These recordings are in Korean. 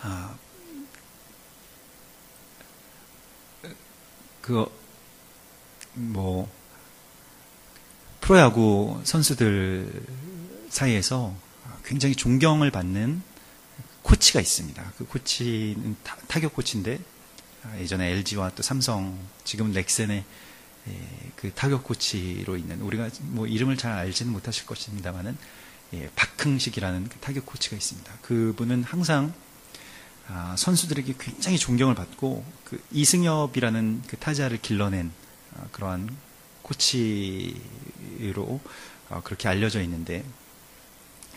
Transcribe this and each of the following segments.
아, 그 뭐 프로야구 선수들 사이에서 굉장히 존경을 받는 코치가 있습니다. 그 코치는 타격 코치인데 예전에 LG와 또 삼성, 지금 넥센의 그 타격 코치로 있는, 우리가 뭐 이름을 잘 알지는 못하실 것입니다만은 박흥식이라는 그 타격 코치가 있습니다. 그분은 항상 선수들에게 굉장히 존경을 받고 그 이승엽이라는 그 타자를 길러낸 그러한 코치로 그렇게 알려져 있는데,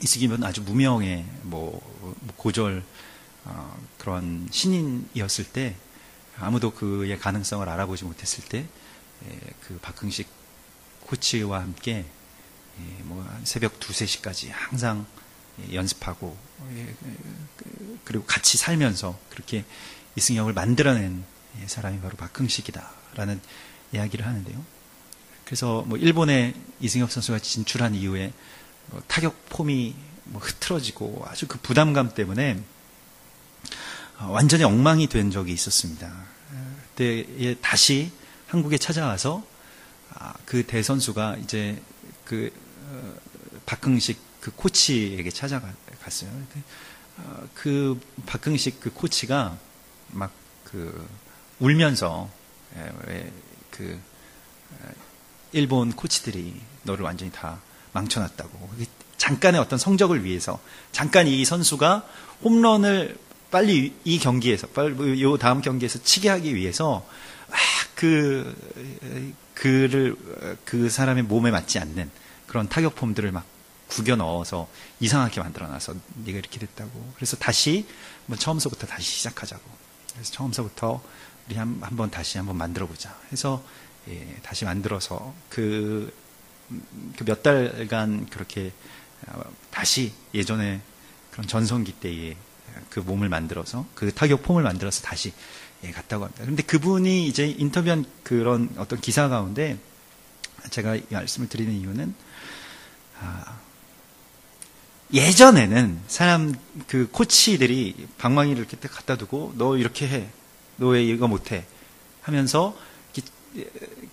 이승엽은 아주 무명의 고졸 그런 신인이었을 때, 아무도 그의 가능성을 알아보지 못했을 때 그 박흥식 코치와 함께 새벽 2, 3시까지 항상 연습하고 그리고 같이 살면서 그렇게 이승엽을 만들어낸 사람이 바로 박흥식이다라는 이야기를 하는데요. 그래서 일본에 이승엽 선수가 진출한 이후에 타격 폼이 흐트러지고 아주 그 부담감 때문에 완전히 엉망이 된 적이 있었습니다. 그때 다시 한국에 찾아와서 그 대선수가 이제 그 박흥식 그 코치에게 찾아갔어요. 그 박흥식 그 코치가 막 울면서 그 일본 코치들이 너를 완전히 다 망쳐놨다고, 잠깐의 어떤 성적을 위해서, 잠깐 이 선수가 홈런을 빨리 이 경기에서, 빨리 요 다음 경기에서 치게 하기 위해서 그 사람의 몸에 맞지 않는 그런 타격 폼들을 막 구겨 넣어서 이상하게 만들어놔서 네가 이렇게 됐다고. 그래서 다시 처음서부터 다시 시작하자고. 그래서 처음서부터 우리 한번 다시 한번 만들어보자. 해서 다시 만들어서 그 몇 달간 그렇게 다시 예전에 그런 전성기 때의 그 몸을 만들어서, 그 타격 폼을 만들어서 다시 갔다고 합니다. 그런데 그분이 이제 인터뷰한 그런 어떤 기사 가운데 제가 이 말씀을 드리는 이유는, 예전에는 그 코치들이 방망이를 이렇게 갖다 두고 너 이렇게 해, 너 왜 이거 못해 하면서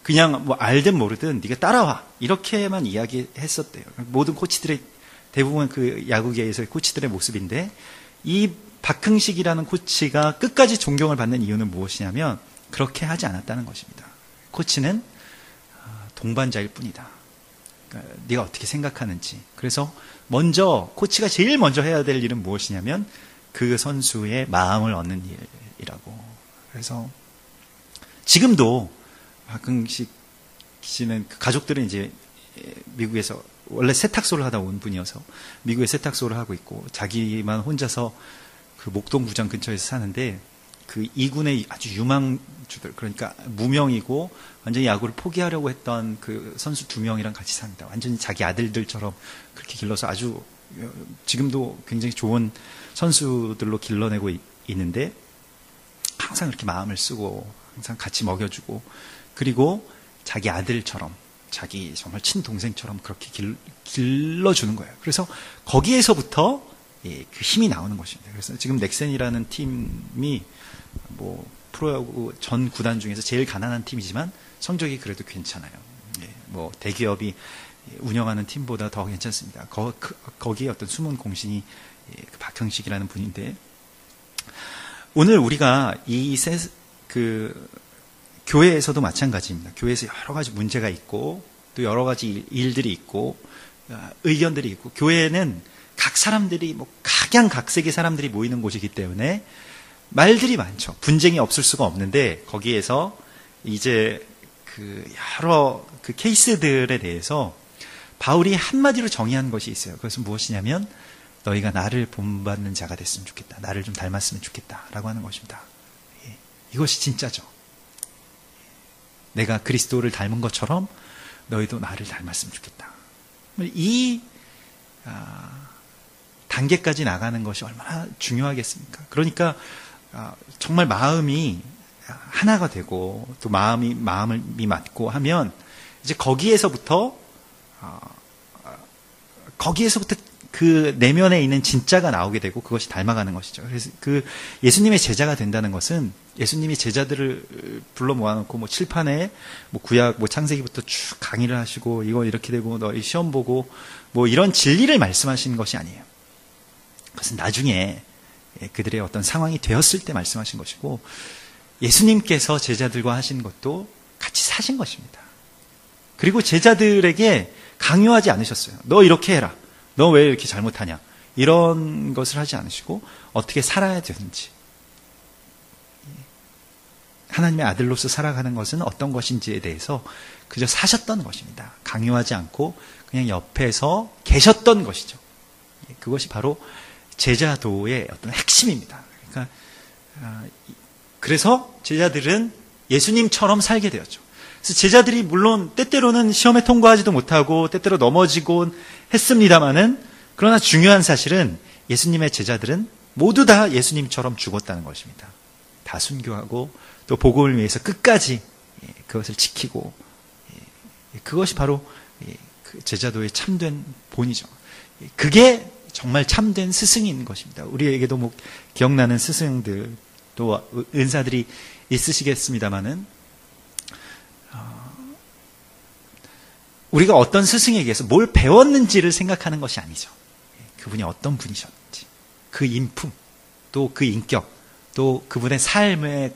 그냥 알든 모르든 네가 따라와, 이렇게만 이야기했었대요. 모든 코치들의, 대부분 그 야구계에서의 코치들의 모습인데, 이 박흥식이라는 코치가 끝까지 존경을 받는 이유는 무엇이냐면 그렇게 하지 않았다는 것입니다. 코치는 동반자일 뿐이다. 그러니까 네가 어떻게 생각하는지. 그래서 코치가 제일 먼저 해야 될 일은 무엇이냐면 그 선수의 마음을 얻는 일이라고. 그래서 지금도 박흥식 씨는, 그 가족들은 이제 미국에서 원래 세탁소를 하다 온 분이어서 미국에 세탁소를 하고 있고, 자기만 혼자서 그 목동구장 근처에서 사는데, 그 2군의 아주 유망주들, 그러니까 무명이고 완전히 야구를 포기하려고 했던 그 선수 2명이랑 같이 삽니다. 완전히 자기 아들들처럼 그렇게 길러서 아주 지금도 굉장히 좋은 선수들로 길러내고 있는데, 항상 이렇게 마음을 쓰고 항상 같이 먹여주고, 그리고 자기 아들처럼, 자기 정말 친동생처럼 그렇게 길러주는 거예요. 그래서 거기에서부터 그 힘이 나오는 것입니다. 그래서 지금 넥센이라는 팀이 프로야구 전 구단 중에서 제일 가난한 팀이지만 성적이 그래도 괜찮아요. 대기업이 운영하는 팀보다 더 괜찮습니다. 거기에 어떤 숨은 공신이 박형식이라는 분인데, 오늘 우리가 교회에서도 마찬가지입니다. 교회에서 여러 가지 문제가 있고 또 여러 가지 일들이 있고 의견들이 있고, 교회는 각 사람들이 각양각색의 사람들이 모이는 곳이기 때문에 말들이 많죠. 분쟁이 없을 수가 없는데, 거기에서 이제 여러 케이스들에 대해서 바울이 한마디로 정의한 것이 있어요. 그것은 무엇이냐면 너희가 나를 본받는 자가 됐으면 좋겠다. 나를 좀 닮았으면 좋겠다라고 하는 것입니다. 이것이 진짜죠. 내가 그리스도를 닮은 것처럼 너희도 나를 닮았으면 좋겠다. 이 단계까지 나가는 것이 얼마나 중요하겠습니까? 그러니까 정말 마음이 하나가 되고 또 마음이 맞고 하면 이제 거기에서부터 그 내면에 있는 진짜가 나오게 되고 그것이 닮아가는 것이죠. 그래서 그 예수님의 제자가 된다는 것은 예수님이 제자들을 불러 모아놓고 뭐 칠판에 뭐 구약 뭐 창세기부터 쭉 강의를 하시고 이거 이렇게 되고 너희 시험 보고 뭐 이런 진리를 말씀하시는 것이 아니에요. 그것은 나중에 그들의 어떤 상황이 되었을 때 말씀하신 것이고 예수님께서 제자들과 하신 것도 같이 사신 것입니다. 그리고 제자들에게 강요하지 않으셨어요. 너 이렇게 해라. 너 왜 이렇게 잘못하냐. 이런 것을 하지 않으시고 어떻게 살아야 되는지 하나님의 아들로서 살아가는 것은 어떤 것인지에 대해서 그저 사셨던 것입니다. 강요하지 않고 그냥 옆에서 계셨던 것이죠. 그것이 바로 제자도의 어떤 핵심입니다. 그러니까 그래서 제자들은 예수님처럼 살게 되었죠. 그래서 제자들이 물론 때때로는 시험에 통과하지도 못하고 때때로 넘어지곤 했습니다마는 그러나 중요한 사실은 예수님의 제자들은 모두 다 예수님처럼 죽었다는 것입니다. 다 순교하고 또 복음을 위해서 끝까지 그것을 지키고 그것이 바로 제자도의 참된 본이죠. 그게 정말 참된 스승인 것입니다. 우리에게도 뭐 기억나는 스승들 또 은사들이 있으시겠습니다마는 우리가 어떤 스승에게서 뭘 배웠는지를 생각하는 것이 아니죠. 그분이 어떤 분이셨는지, 그 인품, 또 그 인격, 또 그분의 삶에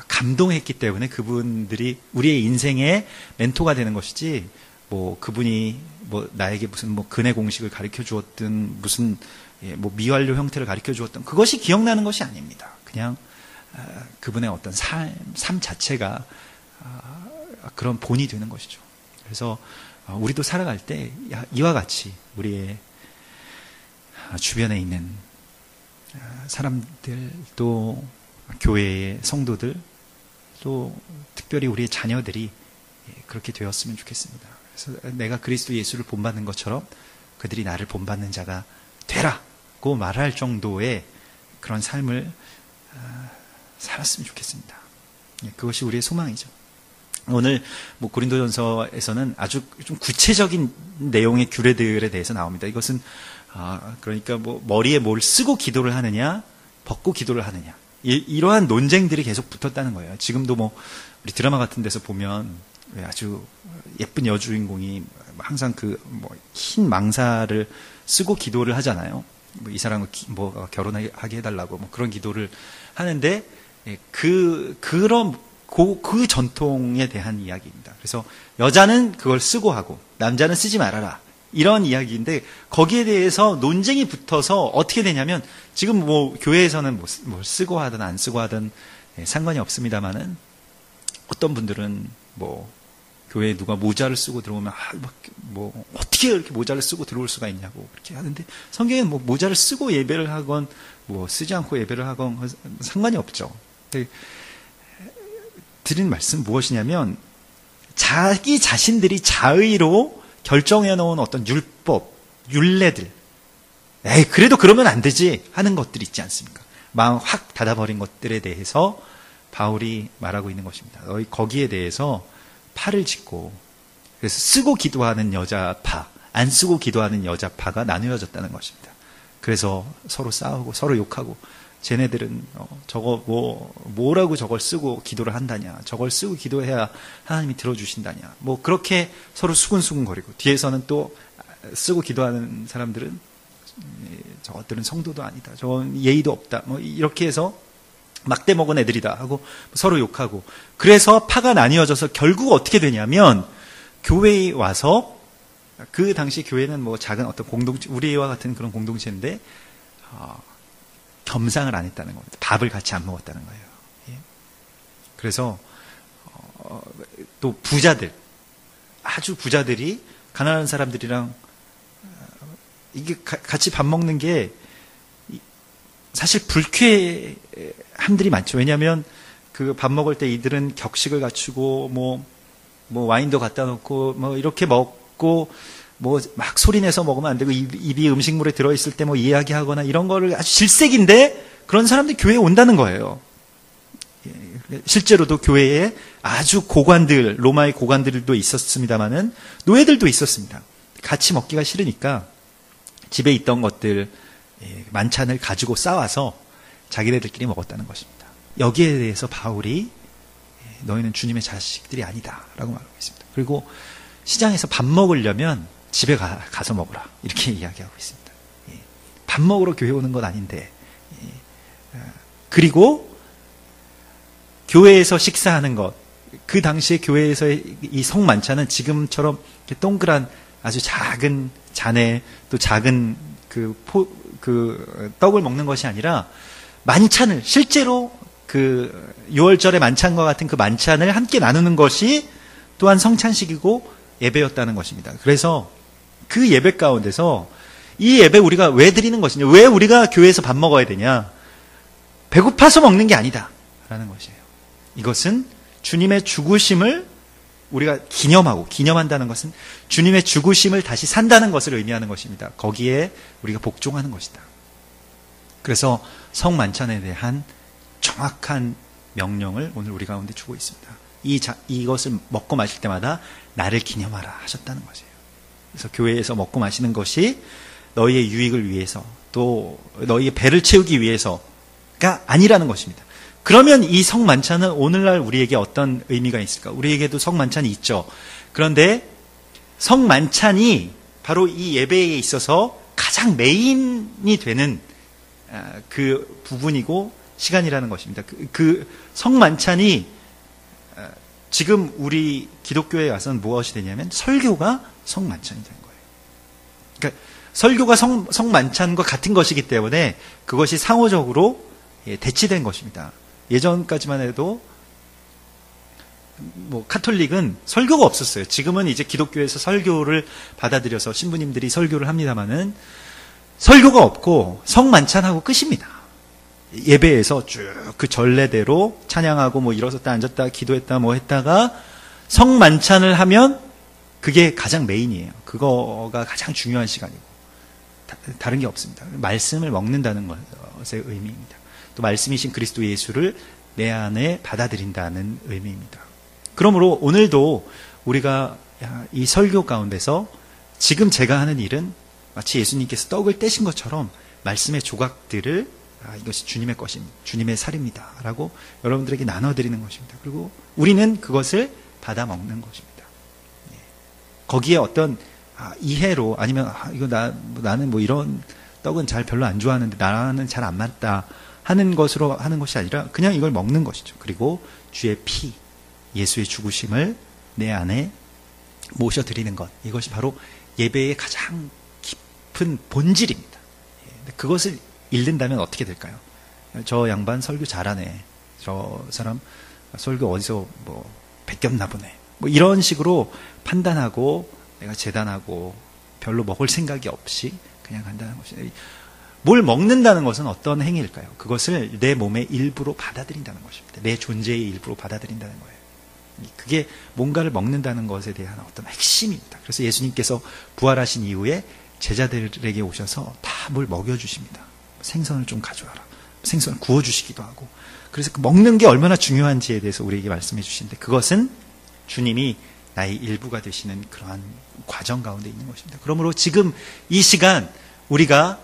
감동했기 때문에 그분들이 우리의 인생의 멘토가 되는 것이지, 뭐 그분이 뭐 나에게 무슨 뭐 근해 공식을 가르쳐 주었든 무슨 뭐 미완료 형태를 가르쳐 주었든 그것이 기억나는 것이 아닙니다. 그냥 그분의 어떤 삶 자체가 그런 본이 되는 것이죠. 그래서 우리도 살아갈 때 이와 같이 우리의 주변에 있는 사람들 또 교회의 성도들 또 특별히 우리의 자녀들이 그렇게 되었으면 좋겠습니다. 그래서 내가 그리스도 예수를 본받는 것처럼 그들이 나를 본받는 자가 되라고 말할 정도의 그런 삶을 살았으면 좋겠습니다. 그것이 우리의 소망이죠. 오늘 뭐 고린도전서에서는 아주 좀 구체적인 내용의 규례들에 대해서 나옵니다. 이것은 그러니까 뭐 머리에 뭘 쓰고 기도를 하느냐, 벗고 기도를 하느냐, 이러한 논쟁들이 계속 붙었다는 거예요. 지금도 뭐 우리 드라마 같은 데서 보면 아주 예쁜 여주인공이 항상 그 뭐 흰 망사를 쓰고 기도를 하잖아요. 뭐 이 사람을 뭐 결혼하게 해달라고 뭐 그런 기도를 하는데 그런 그 전통에 대한 이야기입니다. 그래서 여자는 그걸 쓰고 하고 남자는 쓰지 말아라. 이런 이야기인데 거기에 대해서 논쟁이 붙어서 어떻게 되냐면 지금 뭐 교회에서는 뭘 쓰고 하든 안 쓰고 하든 상관이 없습니다만은 어떤 분들은 뭐 교회에 누가 모자를 쓰고 들어오면 뭐 어떻게 이렇게 모자를 쓰고 들어올 수가 있냐고 그렇게 하는데 성경에는 뭐 모자를 쓰고 예배를 하건 뭐 쓰지 않고 예배를 하건 상관이 없죠. 근데 드리는 말씀 무엇이냐면 자기 자신들이 자의로 결정해 놓은 어떤 율법, 율례들 그래도 그러면 안 되지 하는 것들이 있지 않습니까? 마음 확 닫아버린 것들에 대해서 바울이 말하고 있는 것입니다. 너희 거기에 대해서 팔을 짚고 그래서 쓰고 기도하는 여자파, 안 쓰고 기도하는 여자파가 나누어졌다는 것입니다. 그래서 서로 싸우고 서로 욕하고 쟤네들은 저거 뭐라고 저걸 쓰고 기도를 한다냐, 저걸 쓰고 기도해야 하나님이 들어주신다냐, 뭐 그렇게 서로 수근수근거리고 뒤에서는 또 쓰고 기도하는 사람들은 저것들은 성도도 아니다, 저건 예의도 없다, 뭐 이렇게 해서 막대 먹은 애들이다 하고 서로 욕하고 그래서 파가 나뉘어져서 결국 어떻게 되냐면 교회에 와서 그 당시 교회는 뭐 작은 어떤 공동체, 우리와 같은 그런 공동체인데 겸상을 안 했다는 겁니다. 밥을 같이 안 먹었다는 거예요. 그래서 또 부자들, 아주 부자들이 가난한 사람들이랑 이게 같이 밥 먹는 게 사실 불쾌함들이 많죠. 왜냐하면 그 밥 먹을 때 이들은 격식을 갖추고 뭐 와인도 갖다 놓고 뭐 이렇게 먹고 뭐 막 소리내서 먹으면 안 되고 입이 음식물에 들어있을 때 뭐 이야기하거나 이런 거를 아주 질색인데 그런 사람들이 교회에 온다는 거예요. 실제로도 교회에 아주 고관들, 로마의 고관들도 있었습니다만은 노예들도 있었습니다. 같이 먹기가 싫으니까 집에 있던 것들, 만찬을 가지고 싸와서 자기네들끼리 먹었다는 것입니다. 여기에 대해서 바울이 너희는 주님의 자식들이 아니다 라고 말하고 있습니다. 그리고 시장에서 밥 먹으려면 집에 가서 먹으라 이렇게 이야기하고 있습니다. 밥 먹으러 교회 오는 건 아닌데, 그리고 교회에서 식사하는 것, 그 당시에 교회에서의 이 성만찬은 지금처럼 동그란 아주 작은 잔에 또 작은 떡을 먹는 것이 아니라 만찬을 실제로 그 6월절의 만찬과 같은 그 만찬을 함께 나누는 것이 또한 성찬식이고 예배였다는 것입니다. 그래서 그 예배 가운데서 이 예배 우리가 왜 드리는 것이냐, 왜 우리가 교회에서 밥 먹어야 되냐, 배고파서 먹는 게 아니다 라는 것이에요. 이것은 주님의 죽으심을 우리가 기념한다는 것은 주님의 죽으심을 다시 산다는 것을 의미하는 것입니다. 거기에 우리가 복종하는 것이다. 그래서 성만찬에 대한 정확한 명령을 오늘 우리 가운데 주고 있습니다. 이것을 먹고 마실 때마다 나를 기념하라 하셨다는 것이에요. 그래서 교회에서 먹고 마시는 것이 너희의 유익을 위해서 또 너희의 배를 채우기 위해서가 아니라는 것입니다. 그러면 이 성만찬은 오늘날 우리에게 어떤 의미가 있을까? 우리에게도 성만찬이 있죠. 그런데 성만찬이 바로 이 예배에 있어서 가장 메인이 되는 그 부분이고 시간이라는 것입니다. 그 성만찬이 지금 우리 기독교에 와서는 무엇이 되냐면 설교가 성만찬이 된 거예요. 그러니까 설교가 성만찬과 같은 것이기 때문에 그것이 상호적으로 대치된 것입니다. 예전까지만 해도 카톨릭은 설교가 없었어요. 지금은 이제 기독교에서 설교를 받아들여서 신부님들이 설교를 합니다마는 설교가 없고 성만찬하고 끝입니다. 예배에서 쭉 그 전례대로 찬양하고 일어섰다 앉았다 기도했다 했다가 성만찬을 하면 그게 가장 메인이에요. 그거가 가장 중요한 시간이고 다른 게 없습니다. 말씀을 먹는다는 것의 의미입니다. 또 말씀이신 그리스도 예수를 내 안에 받아들인다는 의미입니다. 그러므로 오늘도 우리가 이 설교 가운데서 지금 제가 하는 일은 마치 예수님께서 떡을 떼신 것처럼 말씀의 조각들을 이것이 주님의 것입니다. 주님의 살입니다. 라고 여러분들에게 나눠드리는 것입니다. 그리고 우리는 그것을 받아 먹는 것입니다. 거기에 어떤 이해로 아니면 나는 이런 떡은 별로 안 좋아하는데 나는 잘 안 맞다 하는 것으로 하는 것이 아니라 그냥 이걸 먹는 것이죠. 그리고 주의 피, 예수의 죽으심을 내 안에 모셔드리는 것, 이것이 바로 예배의 가장 깊은 본질입니다. 그것을 잃는다면 어떻게 될까요? 저 양반 설교 잘하네, 저 사람 설교 어디서 베꼈나 보네, 이런 식으로 판단하고 내가 재단하고 별로 먹을 생각이 없이 그냥 간다는 것이에요. 뭘 먹는다는 것은 어떤 행위일까요? 그것을 내 몸의 일부로 받아들인다는 것입니다. 내 존재의 일부로 받아들인다는 거예요. 그게 뭔가를 먹는다는 것에 대한 어떤 핵심입니다. 그래서 예수님께서 부활하신 이후에 제자들에게 오셔서 다 뭘 먹여주십니다. 생선을 좀 가져와라. 생선을 구워주시기도 하고. 그래서 그 먹는 게 얼마나 중요한지에 대해서 우리에게 말씀해 주시는데 그것은 주님이 나의 일부가 되시는 그러한 과정 가운데 있는 것입니다. 그러므로 지금 이 시간 우리가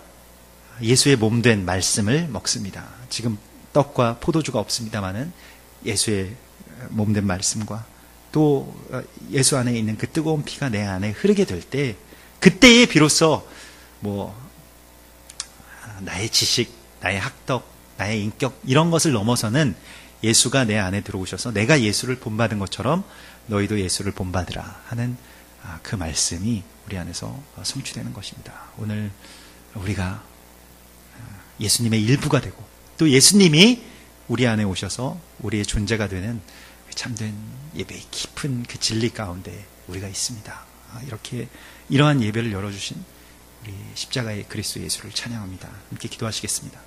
예수의 몸된 말씀을 먹습니다. 지금 떡과 포도주가 없습니다마는 예수의 몸된 말씀과 또 예수 안에 있는 그 뜨거운 피가 내 안에 흐르게 될 때 그때에 비로소 나의 지식, 나의 학덕, 나의 인격 이런 것을 넘어서는 예수가 내 안에 들어오셔서 내가 예수를 본받은 것처럼 너희도 예수를 본받으라 하는 그 말씀이 우리 안에서 성취되는 것입니다. 오늘 우리가 예수님의 일부가 되고 또 예수님이 우리 안에 오셔서 우리의 존재가 되는 참된 예배의 깊은 그 진리 가운데 우리가 있습니다. 이러한 예배를 열어주신 우리 십자가의 그리스도 예수를 찬양합니다. 함께 기도하시겠습니다.